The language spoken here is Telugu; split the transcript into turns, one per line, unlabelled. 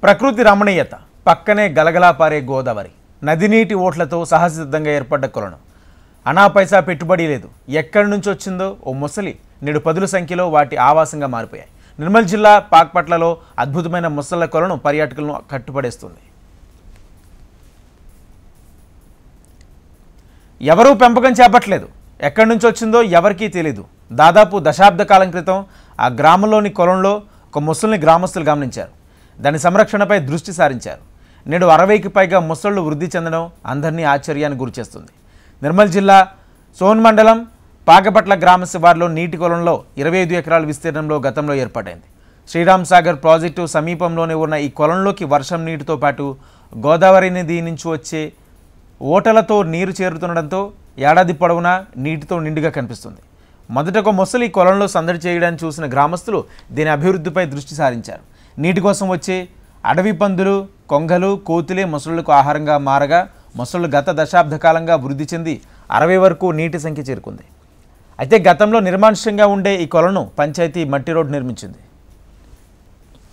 ప్రకృతి రమణీయత పక్కనే గలగలా పారే గోదావరి నది నీటి ఓట్లతో సహజసిద్ధంగా ఏర్పడ్డ కొలను అనా పైసా పెట్టుబడి లేదు ఎక్కడి నుంచి వచ్చిందో ఓ ముసలి నేడు పదుల సంఖ్యలో వాటి ఆవాసంగా మారిపోయాయి నిర్మల్ జిల్లా పాక్పట్లలో అద్భుతమైన ముసళ్ళ కొలను పర్యాటకులను కట్టుపడేస్తుంది ఎవరూ పెంపకం చేపట్టలేదు ఎక్కడి నుంచి వచ్చిందో ఎవరికీ తెలియదు దాదాపు దశాబ్ద కాలం క్రితం ఆ గ్రామంలోని కొలంలో ఒక ముసలిని గ్రామస్తులు గమనించారు దాని సంరక్షణపై దృష్టి సారించారు నేడు 60కి పైగా ముసళ్ళు వృద్ధి చెందడం అందరినీ ఆశ్చర్యానికి గురిచేస్తుంది నిర్మల్ జిల్లా సోన్ మండలం పాకపట్ల గ్రామ శివార్లో నీటి కొలంలో 25 ఎకరాల విస్తీర్ణంలో గతంలో ఏర్పాటైంది శ్రీరామ్ సాగర్ ప్రాజెక్టు సమీపంలోనే ఉన్న ఈ కొలంలోకి వర్షం నీటితో పాటు గోదావరి నది నుంచి వచ్చే ఓటలతో నీరు చేరుతుండడంతో ఏడాది పొడవునా నీటితో నిండుగా కనిపిస్తుంది మొదట ఒక ముసలి కొలంలో సందడి చేయడాన్ని చూసిన గ్రామస్తులు దీని అభివృద్ధిపై దృష్టి సారించారు నీటి కోసం వచ్చే అడవి పందులు కొంగలు కోతులే ముసళ్లకు ఆహారంగా మారగా ముసళ్ళు గత దశాబ్ద కాలంగా వృద్ధి చెంది 60 వరకు నీటి సంఖ్య చేరుకుంది అయితే గతంలో నిర్మానుష్యంగా ఉండే ఈ కొలను పంచాయతీ మట్టి రోడ్డు నిర్మించింది